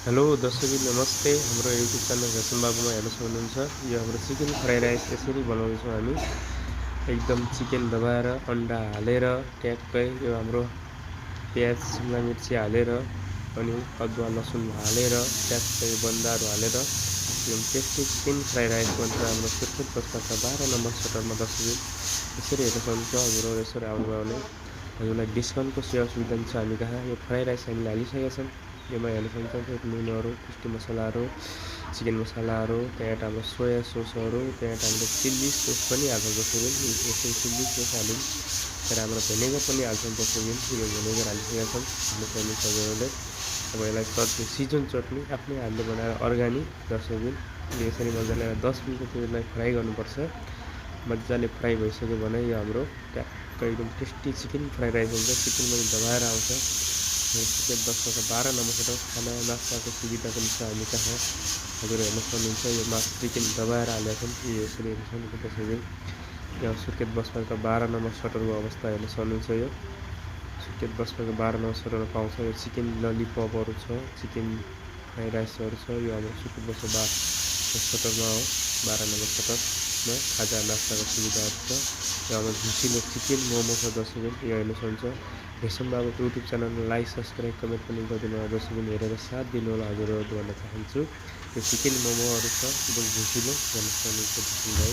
Hello दर्शकबिन नमस्ते। हाम्रो युट्युब च्यानल रेसन बाबुमा हेर्न सक्नुहुन्छ। यो हाम्रो चिकन फ्राई राइस यसरी बनाउँछौँ हामी। एकदम चिकन दबाएर अन्डा हालेर ट्याक्कै यो हाम्रो प्याज शिमला मिर्ची हालेर अनि अदुवा लसुन हालेर ट्याक्कै बन्दाहरू हालेर एकदम टेस्टी चिकन फ्राई राइस बन्छ हाम्रो सुर्खेत बसपाका 12 नम्बर सटरमा दर्शकबिन यसरी हेर्न सक्नुहुन्छ। हजुर यसरी आउनुभयो भने हजुरलाई डिस्काउन्टको सेवा सुविधा छ हामी कहाँ। यो फ्राई राइस हामीले हालिसकेका छौँ। यसमा हेर्न सक्नुहुन्छ नुनहरू, पुष्टि मसलाहरू, चिकन मसलाहरू, त्यहाँ हाम्रो सोया ससहरू, त्यहाँ हामीले चिल्ली सस पनि हाल्छौँ दर्शकबिन। यसरी चिल्ली सस हाल्यौँ। त्यहाँ हाम्रो भेनेगर पनि हाल्छौँ दर्शकबिन। यो भेनेगर हालिसकेका छौँ। हेर्न सक्नुहुन्छ हजुरहरूले। अब यसलाई चटनी सिजन चटनी आफ्नै हातले बनाएर अर्ग्यानिक दर्शकबिन यसरी मजाले 10 मिनट त्यसलाई फ्राई गर्नुपर्छ। मजाले फ्राई भइसक्यो भने यो हाम्रो ट्याक्कै एकदम टेस्टी चिकन फ्राई राइस हुन्छ। चिकन पनि दबाएर आउँछ। सुर्खेत बसपाका 12 नम्बर सटक खाना नास्ताको सुविधा पनि छ हामी कहाँ। हजुर हेर्न सक्नुहुन्छ यो मासु चिकन दबाएर हालेका छन्। यसरी हेर्न सक्नुहुन्छ दर्शकबिन। यहाँ सुर्खेत बसपाका 12 नम्बर सटरको अवस्था हेर्न सक्नुहुन्छ। यो सुर्खेत बसपाका 12 नम्बर सटरमा पाउँछ। यो चिकन ललिपपहरू छ, चिकन फ्राई राइसहरू छ। यो हाम्रो सुर्खेत बसपा सटरमा हो। 12 नम्बर सटरमा खाजा नास्ताको सुविधाहरू छ। यो हाम्रो झुसिलो चिकन मोमो छ दर्शकबिन। यो हेर्न सक्नुहुन्छ। रेसन बाबुको युट्युब च्यानलमा लाइक सब्सक्राइब कमेन्ट पनि गरिदिनु होला दर्शकबिन। हेरेर साथ दिनु होला हजुरहरू भन्न चाहन्छु। यो चिकन मोमोहरू छ एकदम झुसिलो हेर्न सक्नुहुन्छ दर्शक भाइ।